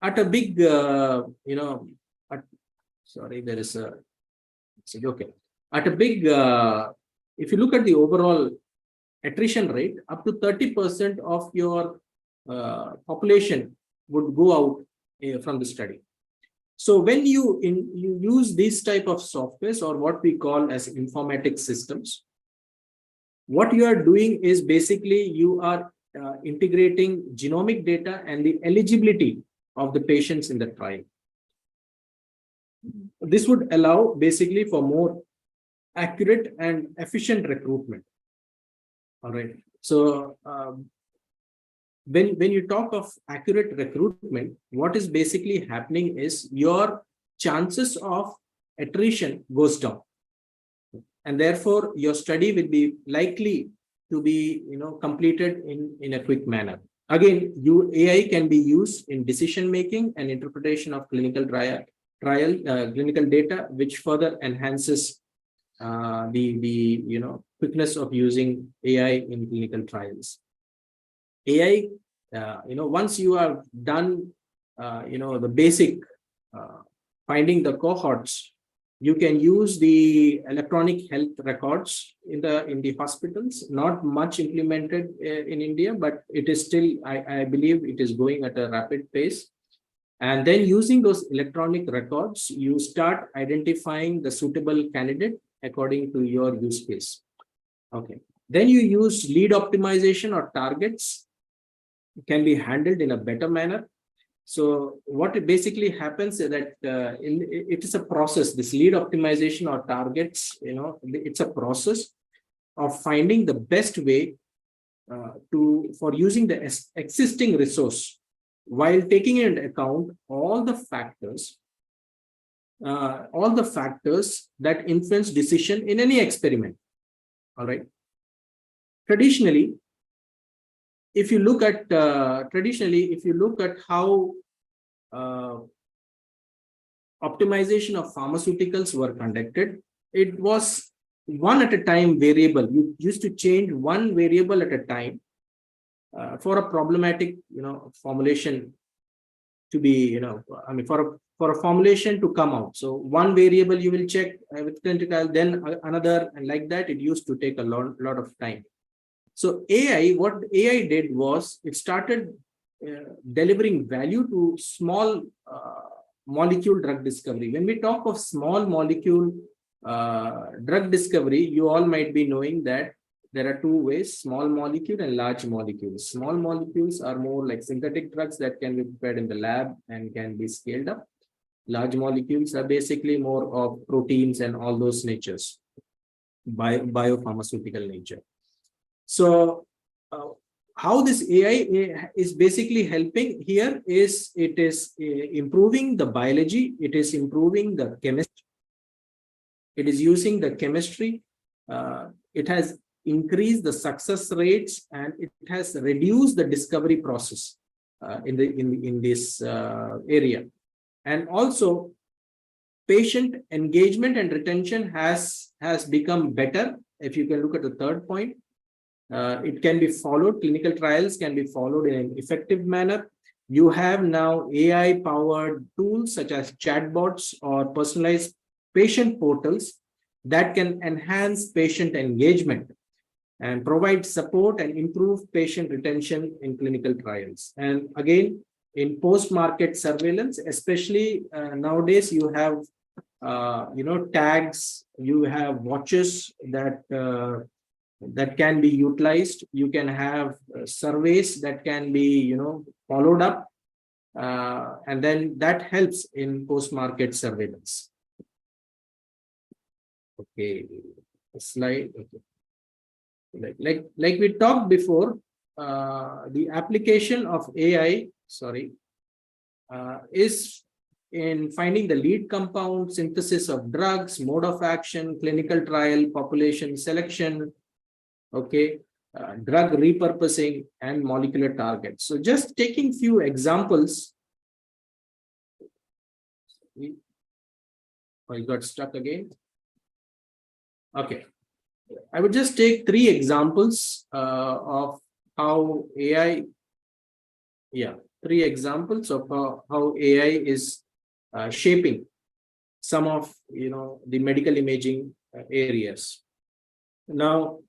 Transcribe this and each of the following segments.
at a big, sorry, there is a, okay. At a big, if you look at the overall attrition rate, up to 30% of your population would go out from the study. So when you use these type of softwares, or what we call as informatics systems, what you are doing is basically you are integrating genomic data and the eligibility of the patients in the trial. This would allow basically for more accurate and efficient recruitment. All right. So when you talk of accurate recruitment, what is basically happening is your chances of attrition goes down, and therefore your study will be likely to be completed in a quick manner. Again, AI can be used in decision making and interpretation of clinical clinical data, which further enhances the quickness of using AI in clinical trials. AI, once you have done, the basic finding the cohorts, you can use the electronic health records in the hospitals. Not much implemented in India, but it is still, I believe, it is going at a rapid pace. And then using those electronic records, you start identifying the suitable candidate according to your use case. Okay. Then you use lead optimization or targets. It can be handled in a better manner. So what it basically happens is that it is a process. This lead optimization or targets, it's a process of finding the best way for using the existing resource, while taking into account all the factors that influence decision in any experiment. All right. Traditionally, if you look at how optimization of pharmaceuticals were conducted, it was one at a time variable. You used to change one variable at a time for a problematic, formulation to be, for a formulation to come out. So one variable you will check with clinical, then another, and like that, it used to take a lot of time. So what AI did was it started delivering value to small molecule drug discovery. When we talk of small molecule drug discovery, you all might be knowing that there are two ways: small molecule and large molecules. Small molecules are more like synthetic drugs that can be prepared in the lab and can be scaled up. Large molecules are basically more of proteins and all those natures, biopharmaceutical nature. So how this AI is basically helping here is it is improving the biology, it is improving the chemistry, it is using the chemistry, it has increased the success rates, and it has reduced the discovery process in this area. And also patient engagement and retention has become better. If you can look at the third point, it can be followed, clinical trials can be followed in an effective manner. You have now AI-powered tools such as chatbots or personalized patient portals that can enhance patient engagement and provide support and improve patient retention in clinical trials. And again, in post-market surveillance, especially nowadays, you have tags, you have watches that can be utilized. You can have surveys that can be followed up, and then that helps in post-market surveillance. Okay, slide. Okay. Like we talked before, the application of AI, is in finding the lead compound, synthesis of drugs, mode of action, clinical trial, population selection, okay, drug repurposing, and molecular targets. So just taking few examples. I got stuck again. Okay. I would just take 3 examples of how AI, three examples of how AI is shaping some of the medical imaging areas. Now,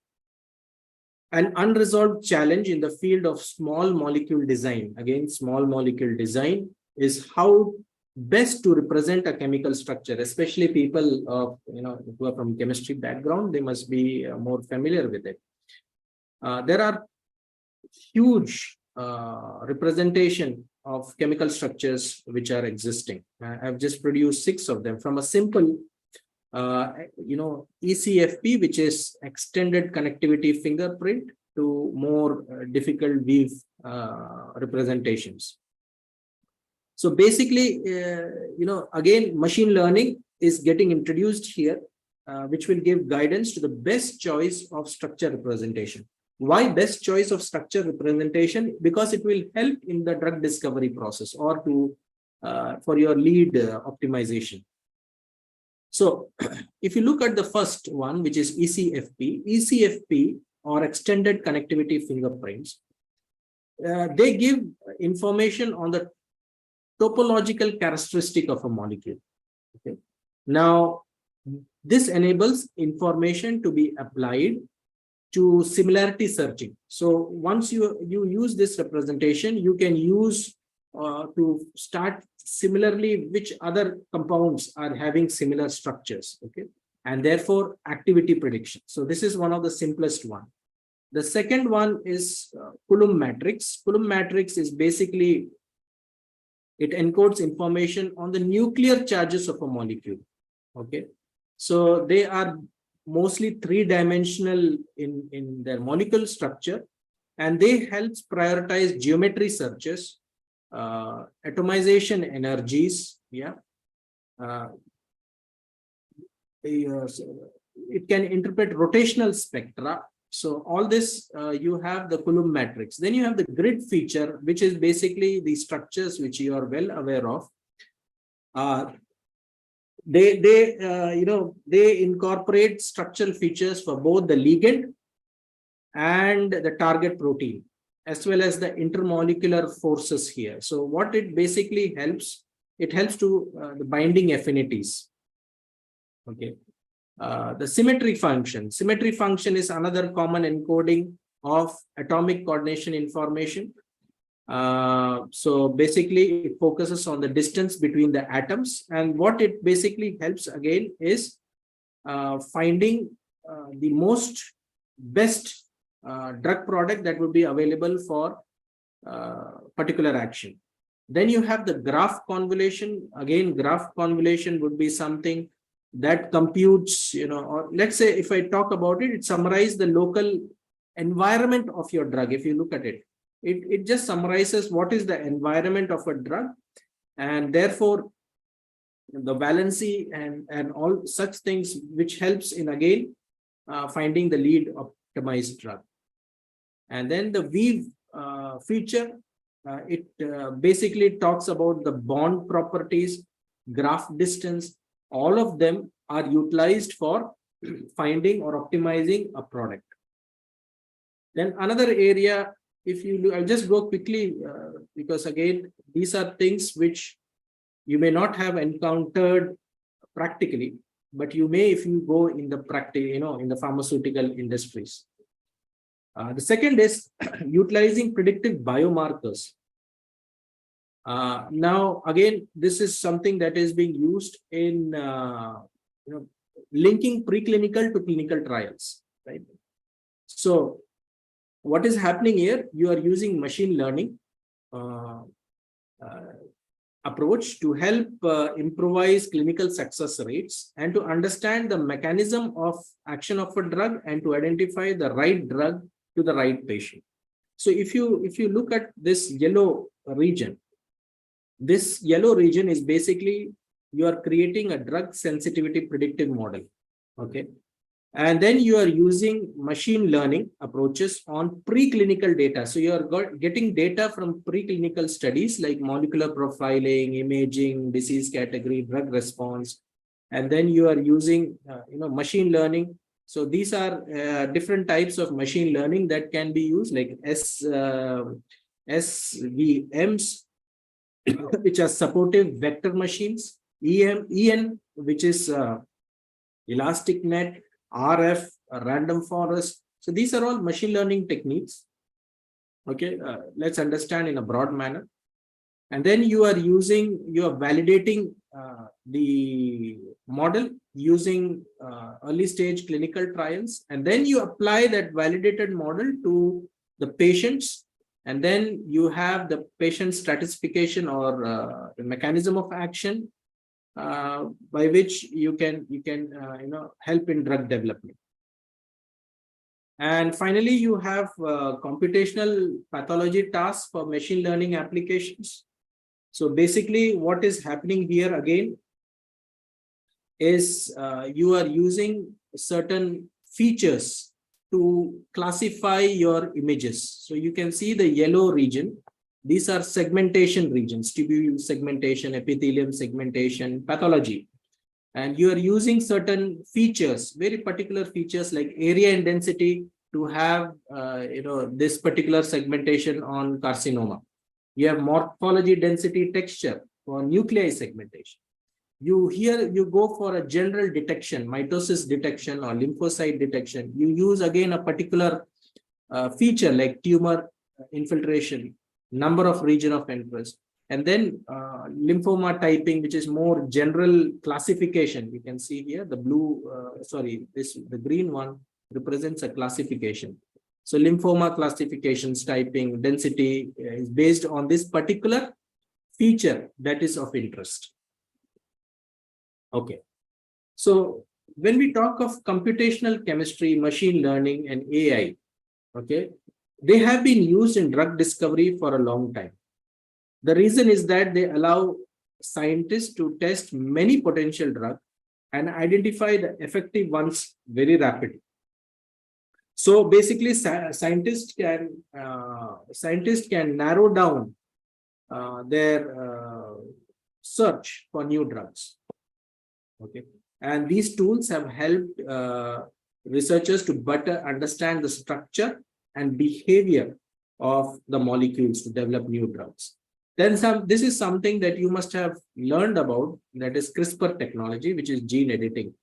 an unresolved challenge in the field of small molecule design, again, small molecule design, is how best to represent a chemical structure, especially people who are from chemistry background, they must be more familiar with it. There are huge representation of chemical structures which are existing. I've just produced 6 of them from a simple ECFP, which is extended connectivity fingerprint, to more difficult weave representations. So basically, again, machine learning is getting introduced here, which will give guidance to the best choice of structure representation. Why best choice of structure representation? Because it will help in the drug discovery process or for your lead optimization. So if you look at the first one, which is ECFP or extended connectivity fingerprints, they give information on the topological characteristic of a molecule. Okay. Now, this enables information to be applied to similarity searching. So once you use this representation, you can use to start similarly which other compounds are having similar structures, okay, and therefore activity prediction. So this is one of the simplest one. The second one is Coulomb matrix. Coulomb matrix is basically, it encodes information on the nuclear charges of a molecule, okay. So they are mostly 3-dimensional in their molecular structure, and they help prioritize geometry searches, atomization energies, it can interpret rotational spectra. So all this, you have the Coulomb matrix. Then you have the grid feature, which is basically the structures which you are well aware of. They incorporate structural features for both the ligand and the target protein, as well as the intermolecular forces here. So what it basically helps, it helps to the binding affinities. Okay. The symmetry function. Symmetry function is another common encoding of atomic coordination information. So basically, it focuses on the distance between the atoms, and what it basically helps again is finding the best drug product that would be available for particular action. Then you have the graph convolution. Again, graph convolution would be something that computes, or let's say if I talk about it, it summarizes the local environment of your drug. If you look at it, it just summarizes what is the environment of a drug, and therefore the valency and all such things, which helps in again finding the lead optimized drug. And then the weave feature, it basically talks about the bond properties, graph distance. All of them are utilized for finding or optimizing a product. Then another area, if you look, I'll just go quickly because again, these are things which you may not have encountered practically, but you may if you go in the practice, in the pharmaceutical industries. The second is utilizing predictive biomarkers. Now, again, this is something that is being used in linking preclinical to clinical trials, right? So what is happening here? You are using machine learning approach to help improvise clinical success rates and to understand the mechanism of action of a drug and to identify the right drug to the right patient. So if you look at this yellow region is basically you are creating a drug sensitivity predictive model, okay? And then you are using machine learning approaches on preclinical data. So you are getting data from preclinical studies like molecular profiling, imaging, disease category, drug response, and then you are using machine learning. So these are different types of machine learning that can be used, like SVMs, which are supportive vector machines, EN, which is elastic net, RF, random forest. So these are all machine learning techniques. Okay, let's understand in a broad manner. And then you are validating the model using early stage clinical trials. And then you apply that validated model to the patients. And then you have the patient stratification or the mechanism of action by which you can help in drug development. And finally, you have computational pathology tasks for machine learning applications. So basically, what is happening here again is you are using certain features to classify your images. So you can see the yellow region. These are segmentation regions, tubule segmentation, epithelium segmentation, pathology. And you are using certain features, very particular features like area and density to have this particular segmentation on carcinoma. You have morphology, density, texture for nuclei segmentation. You go for a general detection, mitosis detection or lymphocyte detection. You use again a particular feature like tumor infiltration, number of region of interest, and then lymphoma typing, which is more general classification. You can see here the blue, the green one represents a classification. So lymphoma classifications, typing, density is based on this particular feature that is of interest. Okay. So when we talk of computational chemistry, machine learning, and AI, okay, they have been used in drug discovery for a long time. The reason is that they allow scientists to test many potential drugs and identify the effective ones very rapidly. So basically, scientists can narrow down their search for new drugs. Okay, and these tools have helped researchers to better understand the structure and behavior of the molecules to develop new drugs. Then this is something that you must have learned about, that is CRISPR technology, which is gene editing.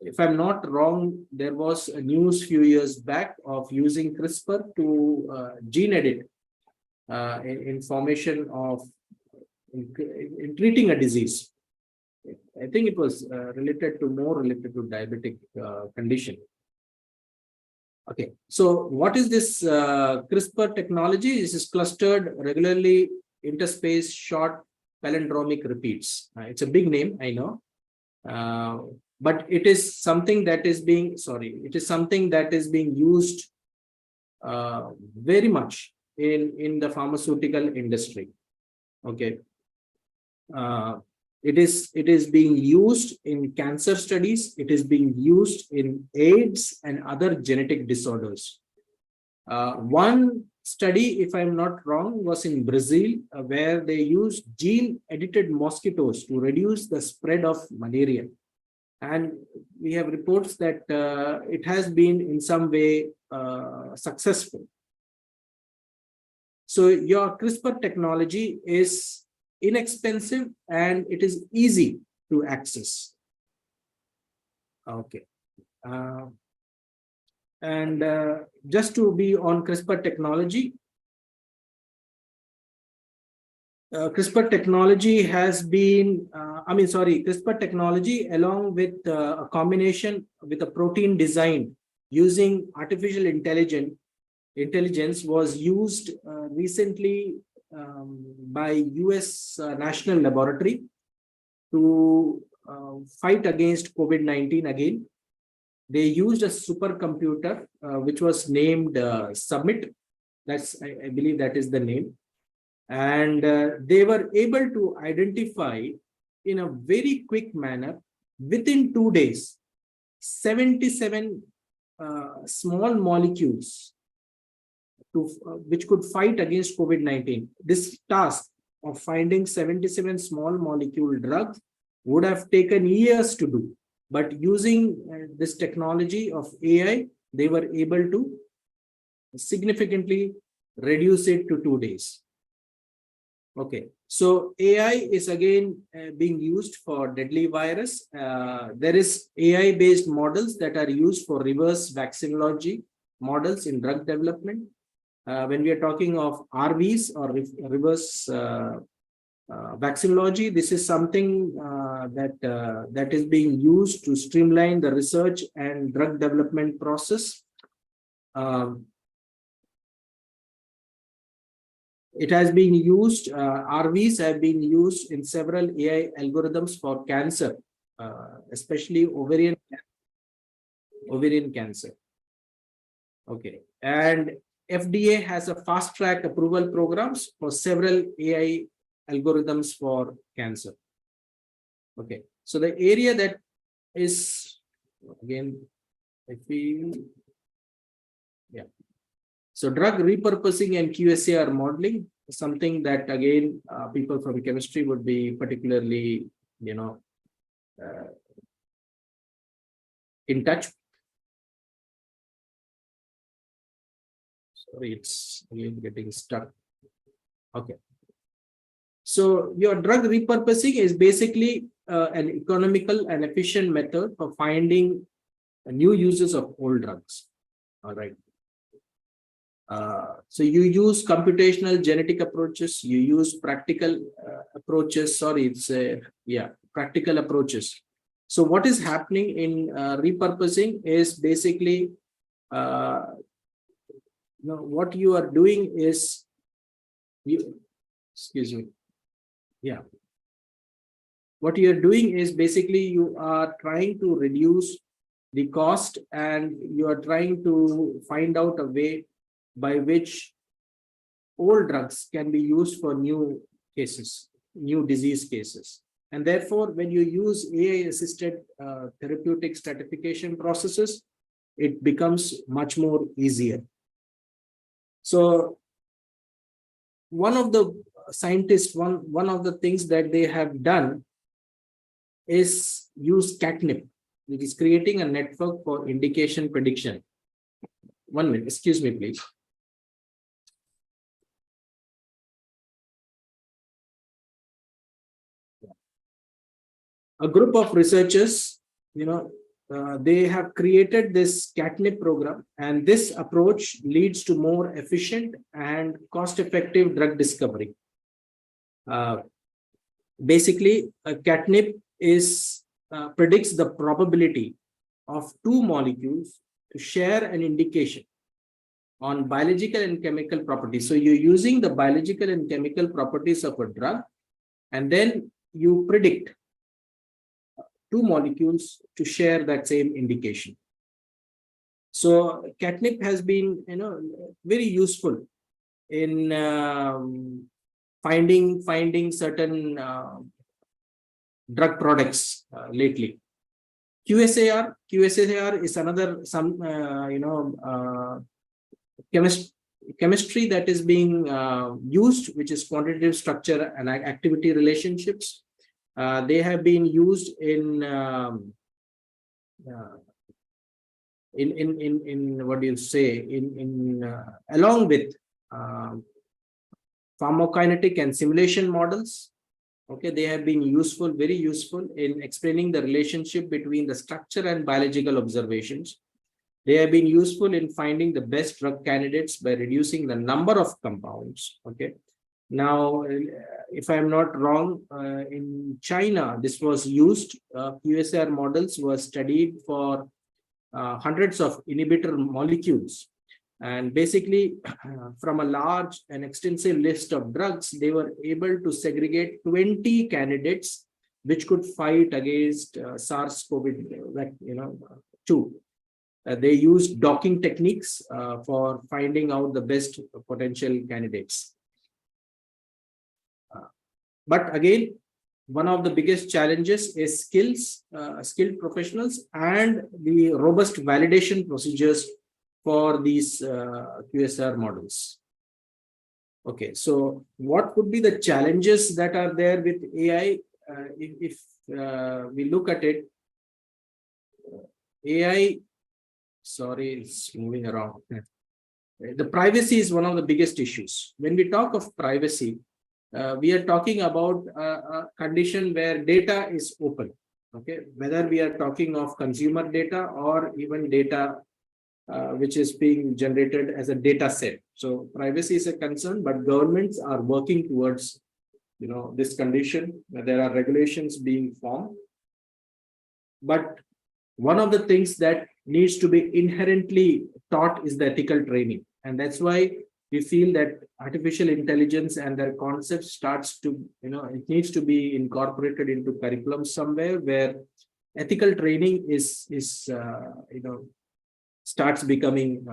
If I'm not wrong, there was a news few years back of using CRISPR to gene edit in formation of in treating a disease. I think it was related to diabetic condition. Okay, so what is this CRISPR technology? This is clustered regularly interspace short palindromic repeats. It's a big name, I know, but it is something that is being used very much in the pharmaceutical industry. Okay. It is being used in cancer studies. It is being used in AIDS and other genetic disorders. One study, if I'm not wrong, was in Brazil, where they used gene-edited mosquitoes to reduce the spread of malaria. And we have reports that it has been in some way successful. So your CRISPR technology is inexpensive and it is easy to access. Okay. Just to be on CRISPR technology, CRISPR technology has been, CRISPR technology along with a combination with a protein design using artificial intelligence was used recently by US National Laboratory to fight against COVID-19 again. They used a supercomputer which was named Summit. I believe that is the name. And they were able to identify in a very quick manner, within 2 days, 77 small molecules which could fight against COVID-19. This task of finding 77 small molecule drugs would have taken years to do. But using this technology of AI, they were able to significantly reduce it to 2 days. Okay, so AI is again being used for deadly virus. There is AI-based models that are used for reverse vaccinology models in drug development. When we are talking of RVs or reverse vaccinology, this is something that is being used to streamline the research and drug development process. Um, It has been used, RVs have been used in several AI algorithms for cancer, especially ovarian cancer. Okay. And FDA has a fast track approval programs for several AI algorithms for cancer. Okay. So the area that is, again, if we, yeah. So drug repurposing and QSAR modeling is something that again people from chemistry would be particularly, in touch. Sorry, it's again getting stuck. Okay. So your drug repurposing is basically an economical and efficient method for finding new uses of old drugs. All right. So you use computational genetic approaches, you use practical approaches. Sorry, it's practical approaches. So what is happening in repurposing is basically, what you are doing is excuse me. Yeah. What you are doing is basically you are trying to reduce the cost and you are trying to find out a way by which old drugs can be used for new cases, new disease cases. And therefore, when you use AI-assisted therapeutic stratification processes, it becomes much more easier. So one of the scientists, one of the things that they have done is use catnip, which is creating a network for indication prediction. 1 minute, excuse me, please. A group of researchers, they have created this catnip program, and this approach leads to more efficient and cost-effective drug discovery. Basically, a catnip predicts the probability of two molecules to share an indication on biological and chemical properties. So you're using the biological and chemical properties of a drug, and then you predict two molecules to share that same indication. So catnip has been, very useful in finding certain drug products lately. QSAR is another chemistry that is being used, which is quantitative structure and activity relationships. They have been used in what do you say, along with pharmacokinetic and simulation models. Okay, they have been very useful in explaining the relationship between the structure and biological observations. They have been useful in finding the best drug candidates by reducing the number of compounds. Okay. Now, if I'm not wrong, in China, this was used. QSAR models were studied for hundreds of inhibitor molecules. And basically, from a large and extensive list of drugs, they were able to segregate 20 candidates which could fight against SARS-CoV-2. They used docking techniques for finding out the best potential candidates. But again, one of the biggest challenges is skilled professionals and the robust validation procedures for these QSR models. Okay, so what could be the challenges that are there with AI? If we look at it, AI, sorry, it's moving around. The privacy is one of the biggest issues. When we talk of privacy, we are talking about a condition where data is open. Okay, whether we are talking of consumer data or even data which is being generated as a data set. So privacy is a concern, but governments are working towards, this condition. There are regulations being formed. But one of the things that needs to be inherently taught is the ethical training. And that's why we feel that artificial intelligence and their concepts starts to, it needs to be incorporated into curriculum somewhere where ethical training starts becoming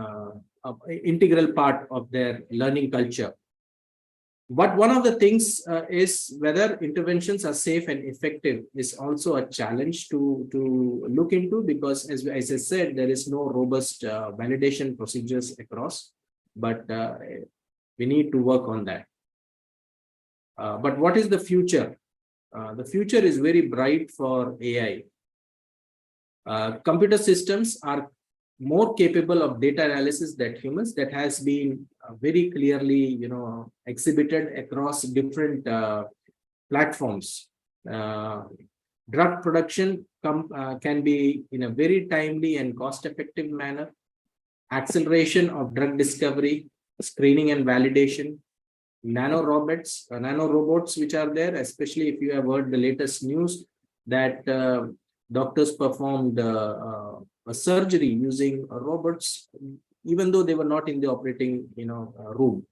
an integral part of their learning culture. But one of the things is whether interventions are safe and effective is also a challenge to look into, because as I said, there is no robust validation procedures across, but we need to work on that. But what is the future? The future is very bright for AI. Computer systems are more capable of data analysis than humans. That has been very clearly, exhibited across different platforms. Drug production can be in a very timely and cost-effective manner. Acceleration of drug discovery, screening and validation, nanorobots which are there, especially if you have heard the latest news that doctors performed a surgery using robots, even though they were not in the operating room.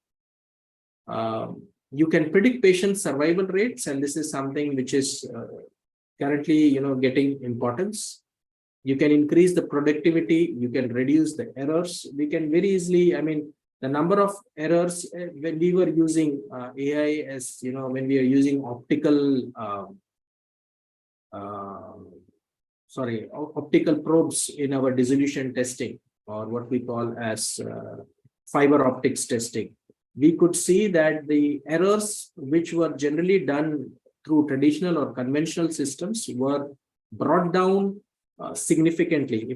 You can predict patient survival rates, and this is something which is currently getting importance. You can increase the productivity, you can reduce the errors. We can very easily, the number of errors when we were using AI, as when we are using optical probes in our dissolution testing, or what we call as fiber optics testing, we could see that the errors which were generally done through traditional or conventional systems were brought down significantly.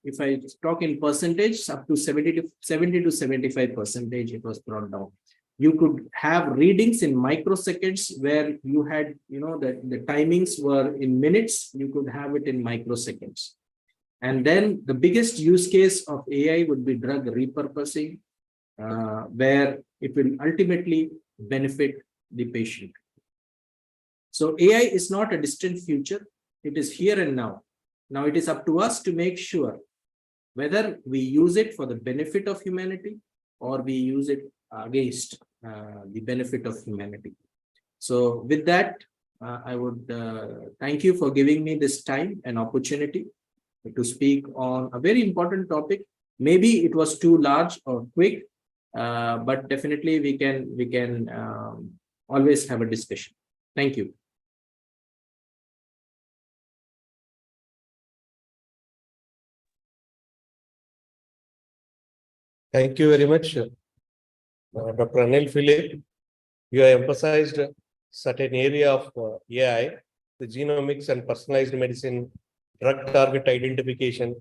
If I talk in percentage, up to 70 to 75%, it was brought down. You could have readings in microseconds where you had, the timings were in minutes, you could have it in microseconds. And then the biggest use case of AI would be drug repurposing, where it will ultimately benefit the patient. So AI is not a distant future, it is here and now. Now it is up to us to make sure whether we use it for the benefit of humanity or we use it against the benefit of humanity. So with that, I would thank you for giving me this time and opportunity to speak on a very important topic. Maybe it was too large or quick, but definitely we can always have a discussion. Thank you. Thank you very much, Dr. Anil Philip. You have emphasized certain area of AI, the genomics and personalized medicine, drug target identification,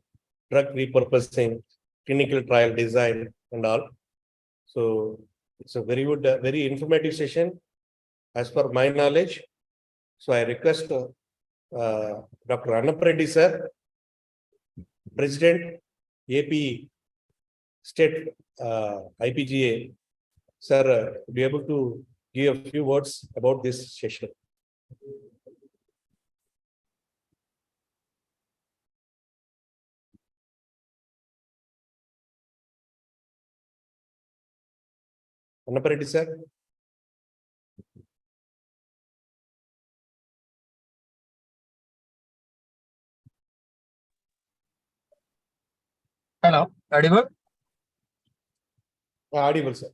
drug repurposing, clinical trial design, and all. So it's a very good, very informative session as per my knowledge. So I request Dr. Annapareddy sir, President, AP State IPGA, sir, be able to give a few words about this session. Annapareddy sir. Hello, audible? Audible, sir.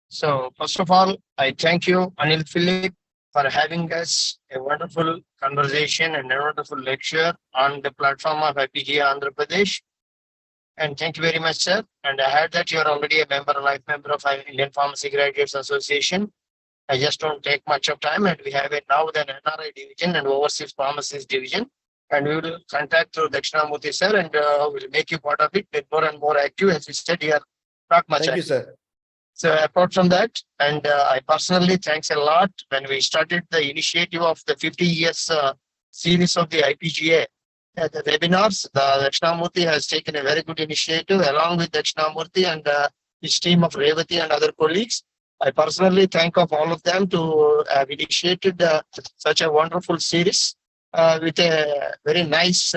So, first of all, I thank you, Anil Philip, for having us a wonderful conversation and a wonderful lecture on the platform of IPGA Andhra Pradesh. And thank you very much, sir. And I heard that you are already a life member of Indian Pharmacy Graduates Association. I just don't take much of time, and we have now the NRI division and overseas pharmacies division. and we will contact through Dakshinamurthy sir, and we'll make you part of it, get more and more active. As we said here, not much. Thank you, sir. So apart from that, and I personally thanks a lot when we started the initiative of the 50 years series of the IPGA. The webinars, the Dakshinamurthy has taken a very good initiative along with Dakshinamurthy and his team of Revati and other colleagues. I personally thank of all of them to have initiated such a wonderful series with a very nice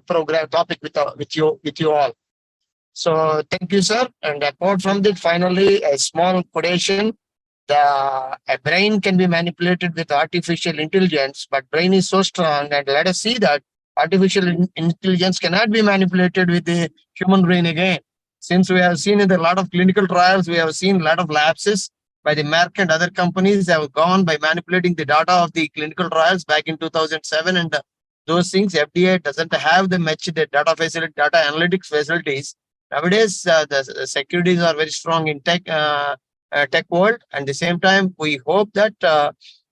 program topic with you all. So thank you, sir. And apart from that, finally, a small quotation. A brain can be manipulated with artificial intelligence, but brain is so strong, and let us see that artificial intelligence cannot be manipulated with the human brain again. Since we have seen in a lot of clinical trials, we have seen a lot of lapses by the Merck and other companies have gone by manipulating the data of the clinical trials back in 2007, and those things FDA doesn't have the match the data facility, data analytics facilities. Nowadays, the securities are very strong in tech world. And at the same time, we hope that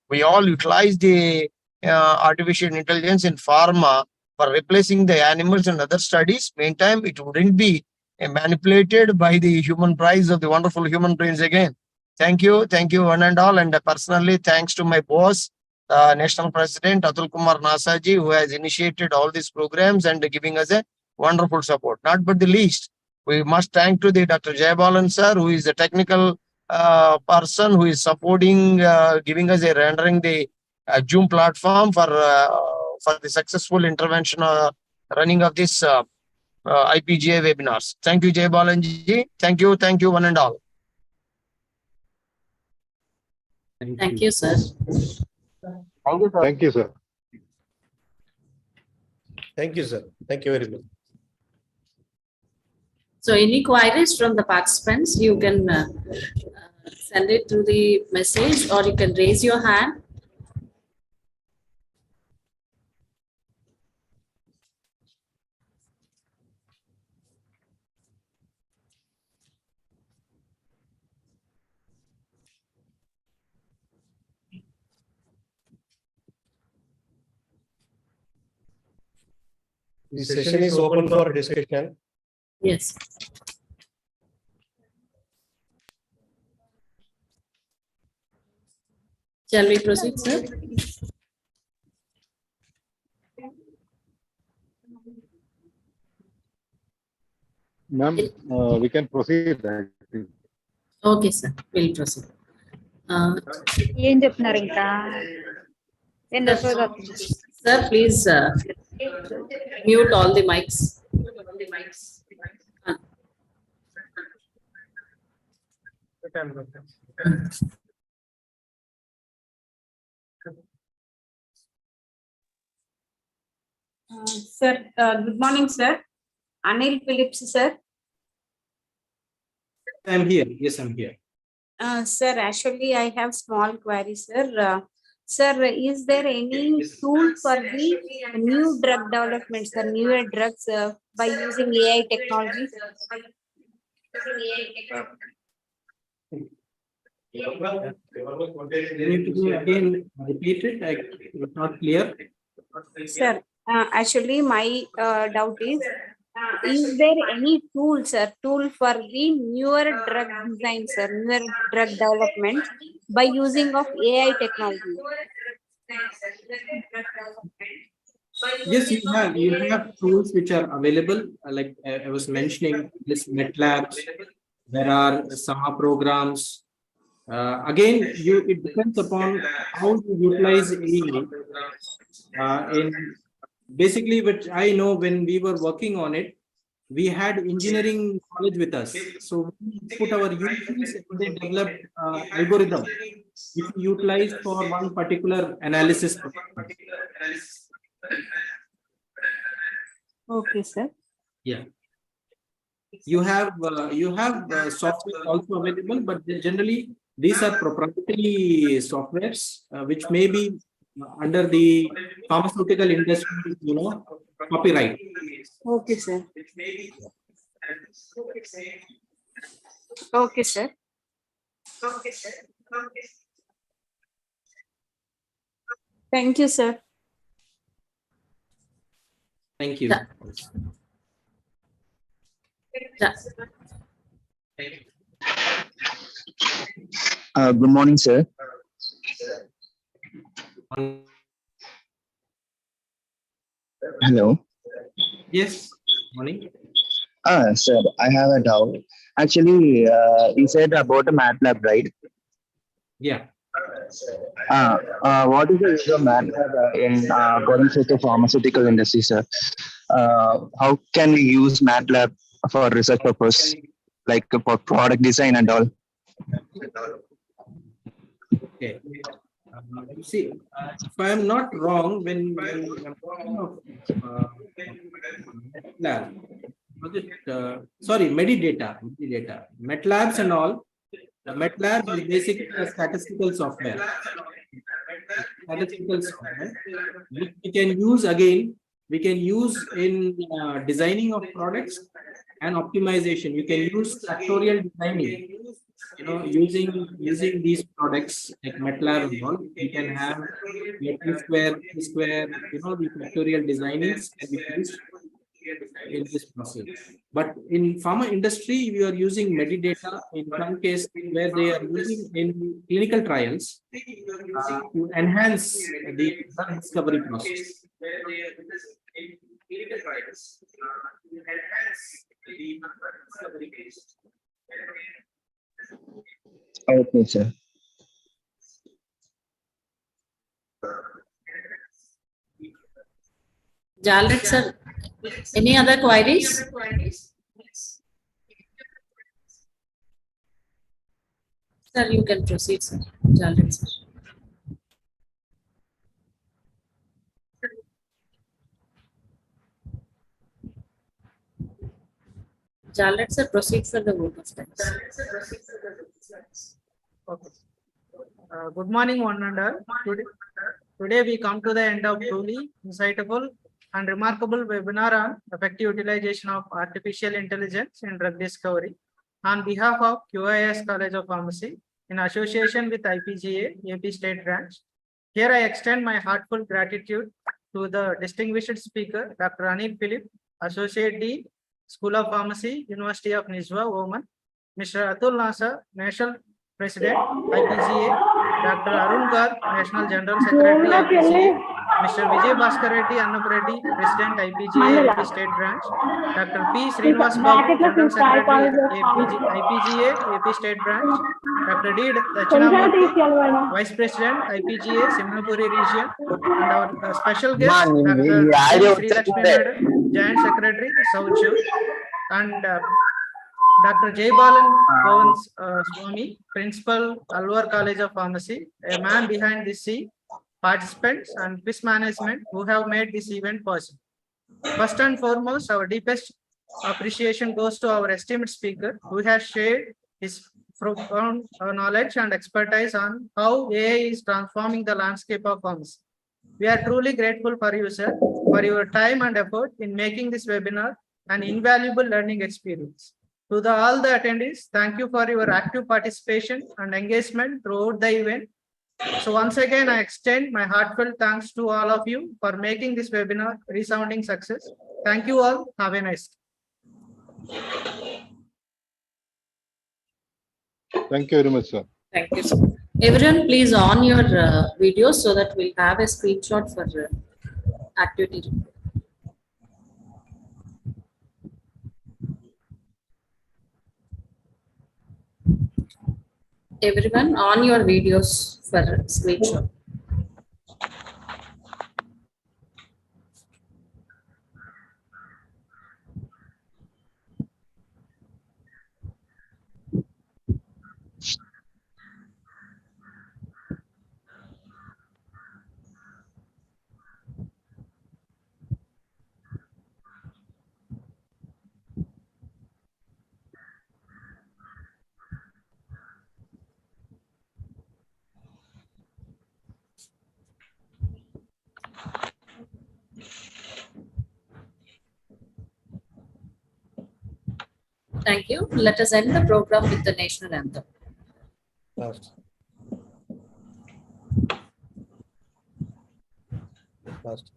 we all utilize the artificial intelligence in pharma for replacing the animals and other studies. Meantime, it wouldn't be manipulated by the human price of the wonderful human brains again. Thank you, one and all. And personally, thanks to my boss, National President Atul Kumar Nasaji, who has initiated all these programs and giving us a wonderful support. Not but the least, we must thank to the Dr. Jayabalan sir, who is the technical person who is supporting, giving us a rendering the Zoom platform for the successful intervention running of this IPGA webinars. Thank you, Jayabalanji. Thank you, one and all. Thank you, sir. Thank you, sir. Thank you, sir. Thank you very much. So any queries from the participants, you can send it through the message, or you can raise your hand. The session is open for discussion. Yes. Shall we proceed, sir? Ma'am, we can proceed. I think. Okay, sir. We'll proceed. ఏం చెప్తున్నారు ఇంకా Sir, please mute all the mics. Sir, good morning, sir. Anil Phillips, sir. I'm here. Yes, I'm here. Sir, actually, I have small query, sir. Sir, is there any tool for the new drug developments, the newer drugs by using AI technology? Need to again repeat it. It's not clear. Sir, actually, my doubt is there any tool, sir, for the newer drug design, sir, newer drug development by using of AI technology? Yes, you have tools which are available. Like I was mentioning, this MetLabs. There are Sama programs. Again, it depends upon how you utilize AI. In basically, which I know when we were working on it, we had engineering knowledge with us. So we put our users and they developed algorithm which we utilized for one particular analysis. Okay, sir. Yeah. You have software also available, but generally these are proprietary softwares which may be under the pharmaceutical industry, copyright. Okay, sir. Okay, sir. Thank you, sir. Thank you. Yeah. Yeah. Good morning, sir. Hello. Yes, morning. Sir, I have a doubt. Actually, you said about a MATLAB, right? Yeah. What is the use of MATLAB in going with the pharmaceutical industry, sir? How can we use MATLAB for research purpose, like for product design and all? Okay. See, if I am not wrong, when I'm talking of MATLAB, was it, sorry, Medidata, MATLABs and all. The MATLAB is basically a statistical software. Statistical software, which we can use again. We can use in designing of products and optimization. You can use factorial designing. You know, using these products like MATLAB and all, we can have T square, T square. You know, the factorial designings can be used in this process. But in pharma industry, we are using metadata in some case where they are using in clinical trials to enhance the drug discovery process. Okay, sir. Jalrit, sir. Any other queries? Sir, you can proceed, sir. Jalrit, sir. Jalrit, sir, proceed for the vote of thanks. Okay. Good morning, one and all. Today we come to the end of truly insightful and remarkable webinar on effective utilization of artificial intelligence in drug discovery on behalf of QIS College of Pharmacy in association with IPGA AP State Branch. Here I extend my heartfelt gratitude to the distinguished speaker, Dr. Anil Philip, Associate Dean, School of Pharmacy, University of Nizwa, Oman, Mr. Atul Nasser, National President, IPGA, Dr. Arun Garg, National General Secretary, IPGA, Mr. Vijay Bhaskar Reddy Annapreddy, President, IPGA, AP State Branch, Dr. P. Srinivas Babu, General Secretary, IPGA, AP State Branch, Dr. D. Dakshinamurthy, Vice President, IPGA, Simhanapuri Region, and our special guest, Dr. Sri Lakshmi Madam, Joint Secretary, South Zone, and Dr. Jay Balan Swami, Principal, Alwar College of Pharmacy, a man behind the scene, participants and quiz management who have made this event possible. First and foremost, our deepest appreciation goes to our esteemed speaker who has shared his profound knowledge and expertise on how AI is transforming the landscape of pharmacy. We are truly grateful for you, sir, for your time and effort in making this webinar an invaluable learning experience. To all the attendees, thank you for your active participation and engagement throughout the event. So once again, I extend my heartfelt thanks to all of you for making this webinar a resounding success. Thank you all. Have a nice day. Thank you very much, sir. Thank you, sir. Everyone, please on your videos so that we'll have a screenshot for activity. Everyone on your videos for screenshot. Thank you. Let us end the program with the national anthem. Last. Last.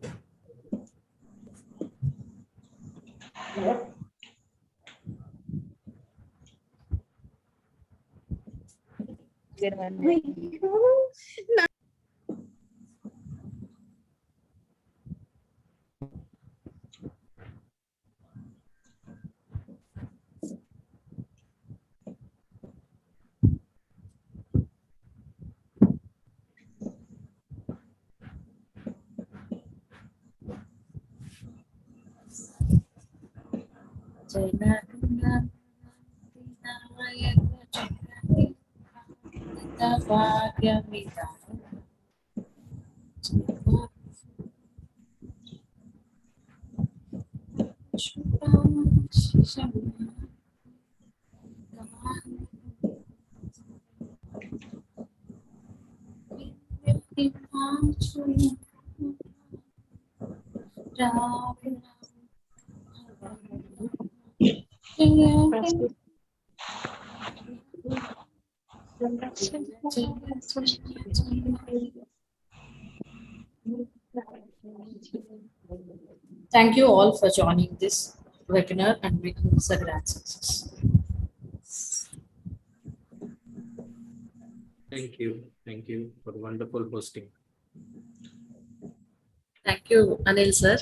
Thank you all for joining this webinar and making this a grand success. Thank you. Thank you for wonderful hosting. Thank you, Anil sir.